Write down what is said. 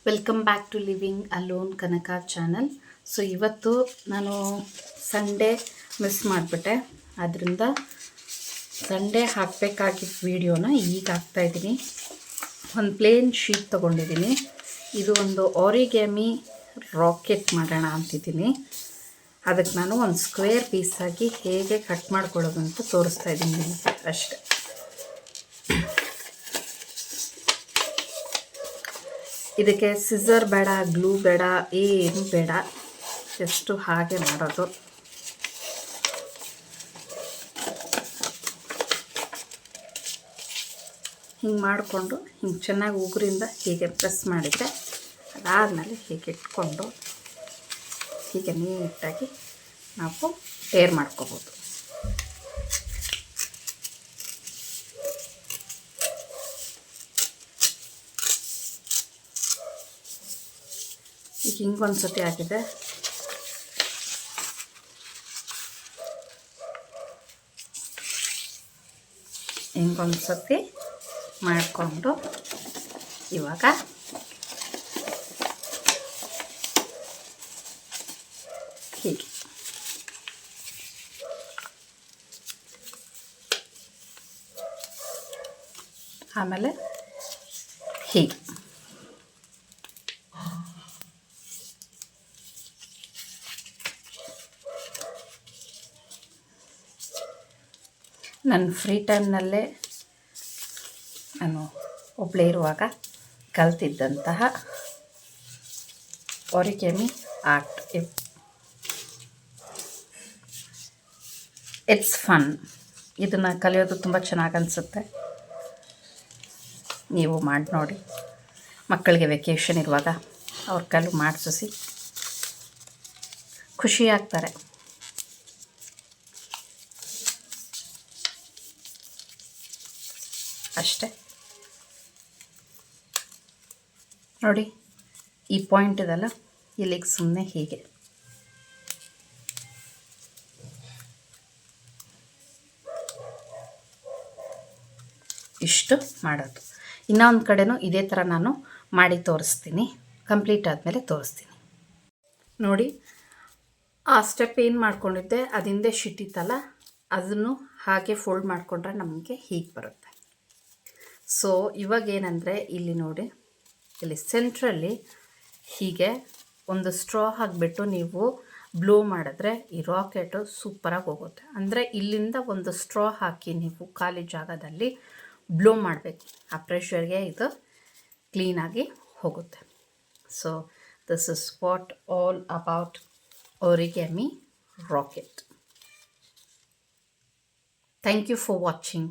Welcome back to living alone Kanaka channel. So ಇವತ್ತು ನಾನು Sunday miss ಮಾಡಿಬಿಟ್ಟೆ, ಆದ್ದರಿಂದ ಸಂಡೇ ಹಾಕಬೇಕಾಗಿದ್ದ ವೀಡಿಯೋನ ಈಗ ಹಾಕ್ತಾಯಿದ್ದೀನಿ. ಒಂದು ಪ್ಲೇನ್ ಶೀಟ್ ತೊಗೊಂಡಿದ್ದೀನಿ. ಇದು ಒಂದು ಆರಿಗ್ಯಾಮಿ ರಾಕೆಟ್ ಮಾಡೋಣ ಅಂತಿದ್ದೀನಿ. ಅದಕ್ಕೆ ನಾನು ಒಂದು ಸ್ಕ್ವೇರ್ ಪೀಸಾಗಿ ಹೇಗೆ ಕಟ್ ಮಾಡ್ಕೊಳ್ಳೋದು ಅಂತ ತೋರಿಸ್ತಾ ಇದ್ದೀನಿ ಅಷ್ಟೆ. ಇದಕ್ಕೆ ಸಿಸರ್ ಬೇಡ, ಗ್ಲೂ ಬೇಡ, ಏನು ಬೇಡ, ಜಸ್ಟು ಹಾಗೆ ಮಾಡೋದು. ಹಿಂಗೆ ಮಾಡಿಕೊಂಡು ಹಿಂಗೆ ಚೆನ್ನಾಗಿ ಉಗುರಿಂದ ಹೀಗೆ ಪ್ರೆಸ್ ಮಾಡಿದರೆ ಅದಾದಮೇಲೆ ಹೀಗೆ ಇಟ್ಕೊಂಡು ಹೀಗೆ ನೀಟಾಗಿ ನಾವು ಟೇರ್ ಮಾಡ್ಕೋಬೋದು. ಈಗ ಹಿಂಗೊಂದು ಸತಿ ಹಾಕಿದೆ, ಹಿಂಗೊಂದು ಸತಿ ಮಾಡಿಕೊಂಡು ಇವಾಗ ಹೀಗೆ ಆಮೇಲೆ ಹೀಗೆ ನನ್ನ ಫ್ರೀ ಟೈಮ್ನಲ್ಲೇ ನಾನು ಒಬ್ಬಳೇ ಇರುವಾಗ ಕಲ್ತಿದ್ದಂತಹ ಆರಿಗ್ಯಾಮಿ ಆರ್ಟ್. It's fun. ಇದನ್ನು ಕಲಿಯೋದು ತುಂಬ ಚೆನ್ನಾಗಿ ಅನಿಸುತ್ತೆ. ನೀವು ಮಾಡಿ ನೋಡಿ. ಮಕ್ಕಳಿಗೆ ವೆಕೇಷನ್ ಇರುವಾಗ ಅವ್ರ ಕೈಲಿ ಮಾಡಿಸಿ ಖುಷಿಯಾಗ್ತಾರೆ. ಅಷ್ಟೇ ನೋಡಿ, ಈ ಪಾಯಿಂಟ್ ಇದಲ್ಲ, ಇಲ್ಲಿಗೆ ಸುಮ್ಮನೆ ಹೀಗೆ ಇಷ್ಟು ಮಾಡೋದು. ಇನ್ನೊಂದು ಕಡೆನೂ ಇದೇ ಥರ ನಾನು ಮಾಡಿ ತೋರಿಸ್ತೀನಿ. ಕಂಪ್ಲೀಟ್ ಆದಮೇಲೆ ತೋರಿಸ್ತೀನಿ ನೋಡಿ. ಆ ಸ್ಟೆಪ್ ಏನು ಮಾಡ್ಕೊಂಡಿದ್ದೆ ಅದಿಂದೆ ಶಿಟ್ಟಿತ್ತಲ್ಲ, ಅದನ್ನು ಹಾಗೆ ಫೋಲ್ಡ್ ಮಾಡಿಕೊಂಡ್ರೆ ನಮಗೆ ಹೀಗೆ ಬರುತ್ತೆ. ಸೊ ಇವಾಗ ಏನಂದರೆ ಇಲ್ಲಿ ನೋಡಿ, ಇಲ್ಲಿ ಸೆಂಟ್ರಲ್ಲಿ ಹೀಗೆ ಒಂದು ಸ್ಟ್ರಾ ಹಾಕಿಬಿಟ್ಟು ನೀವು ಬ್ಲೋ ಮಾಡಿದ್ರೆ ಈ ರಾಕೆಟು ಸೂಪರಾಗಿ ಹೋಗುತ್ತೆ. ಅಂದರೆ ಇಲ್ಲಿಂದ ಒಂದು ಸ್ಟ್ರಾ ಹಾಕಿ ನೀವು ಖಾಲಿ ಜಾಗದಲ್ಲಿ ಬ್ಲೋ ಮಾಡಬೇಕು. ಆ ಪ್ರೆಷರ್ಗೆ ಇದು ಕ್ಲೀನಾಗಿ ಹೋಗುತ್ತೆ. So this is what all about origami rocket. Thank you for watching.